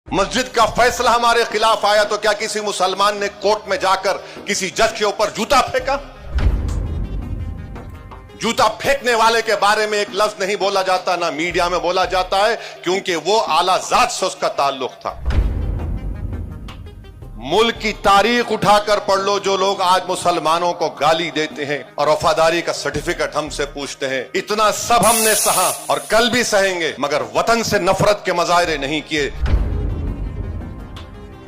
مسجد کا فیصلہ ہمارے خلاف آیا تو کیا کسی مسلمان نے کورٹ میں جا کر کسی جج کے اوپر جوتا پھینکا؟ جوتا پھینکنے والے کے بارے میں ایک لفظ نہیں بولا جاتا، نہ میڈیا میں بولا جاتا ہے، کیونکہ وہ اعلیٰ ذات سے اس کا تعلق تھا۔ ملک کی تاریخ اٹھا کر پڑھ لو، جو لوگ آج مسلمانوں کو گالی دیتے ہیں اور وفاداری کا سرٹیفکیٹ ہم سے پوچھتے ہیں، اتنا سب ہم نے سہا اور کل بھی سہیں گے، مگر وطن سے نفرت کے مظاہرے نہیں کیے۔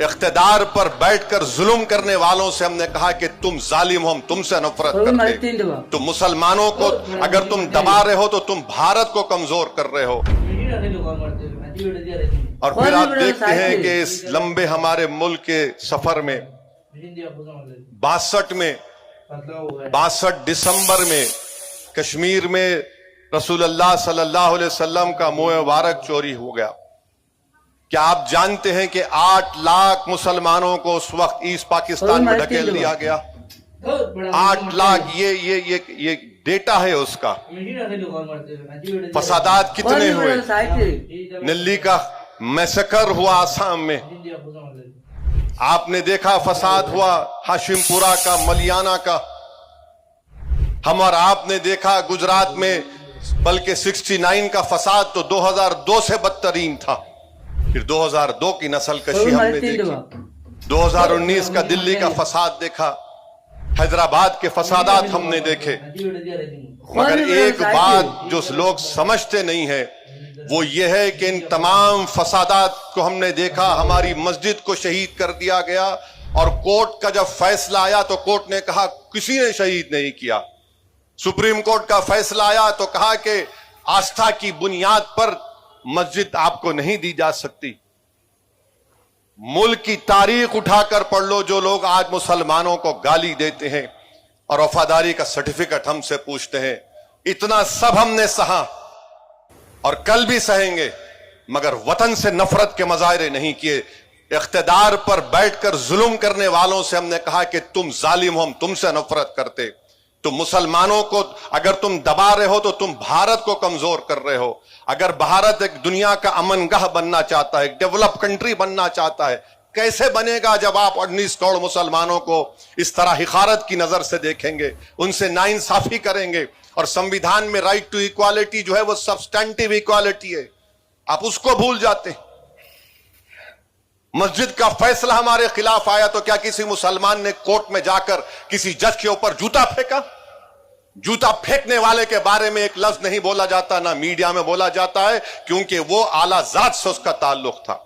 اقتدار پر بیٹھ کر ظلم کرنے والوں سے ہم نے کہا کہ تم ظالم ہو، ہم تم سے نفرت کرتے۔ تم مسلمانوں کو اگر تم دبا رہے ہو تو تم بھارت کو کمزور کر رہے ہو۔ اور پھر آپ دیکھتے ہیں کہ اس لمبے ہمارے ملک کے سفر میں 62 دسمبر میں کشمیر میں رسول اللہ صلی اللہ علیہ وسلم کا منہ مبارک چوری ہو گیا۔ کیا آپ جانتے ہیں کہ 8 لاکھ مسلمانوں کو اس وقت ایسٹ پاکستان میں ڈھکیل دیا گیا؟ 8 لاکھ، یہ ڈیٹا ہے اس کا۔ فسادات کتنے ہوئے؟ نلی کا میسکر ہوا آسام میں، آپ نے دیکھا فساد ہوا ہاشم پورہ کا، ملیانہ کا۔ ہم اور آپ نے دیکھا گجرات میں، بلکہ 69 کا فساد تو 2002 سے بدترین تھا۔ پھر 2002 کی نسل کشی ہم نے دیکھی، 2019 کا دلی کا فساد دیکھا، حیدرآباد کے فسادات ہم نے دیکھے۔ مگر ایک بات جو لوگ سمجھتے نہیں ہے وہ یہ ہے کہ ان تمام فسادات کو ہم نے دیکھا، ہماری مسجد کو شہید کر دیا گیا، اور کورٹ کا جب فیصلہ آیا تو کورٹ نے کہا کسی نے شہید نہیں کیا۔ سپریم کورٹ کا فیصلہ آیا تو کہا کہ آستھا کی بنیاد پر مسجد آپ کو نہیں دی جا سکتی۔ ملک کی تاریخ اٹھا کر پڑھ لو، جو لوگ آج مسلمانوں کو گالی دیتے ہیں اور وفاداری کا سرٹیفکیٹ ہم سے پوچھتے ہیں، اتنا سب ہم نے سہا اور کل بھی سہیں گے، مگر وطن سے نفرت کے مظاہرے نہیں کیے۔ اقتدار پر بیٹھ کر ظلم کرنے والوں سے ہم نے کہا کہ تم ظالم ہو، ہم تم سے نفرت کرتے۔ تم مسلمانوں کو اگر تم دبا رہے ہو تو تم بھارت کو کمزور کر رہے ہو۔ اگر بھارت ایک دنیا کا امن گاہ بننا چاہتا ہے، ایک ڈیولپ کنٹری بننا چاہتا ہے، کیسے بنے گا جب آپ 19 کروڑ مسلمانوں کو اس طرح حقارت کی نظر سے دیکھیں گے، ان سے ناانصافی کریں گے؟ اور سمویدھان میں رائٹ ٹو ایکوالٹی جو ہے وہ سبسٹینٹیو ایکوالٹی ہے، آپ اس کو بھول جاتے ہیں۔ مسجد کا فیصلہ ہمارے خلاف آیا تو کیا کسی مسلمان نے کورٹ میں جا کر کسی جج کے اوپر جوتا پھینکا؟ جوتا پھینکنے والے کے بارے میں ایک لفظ نہیں بولا جاتا، نہ میڈیا میں بولا جاتا ہے، کیونکہ وہ اعلیٰ ذات سے اس کا تعلق تھا۔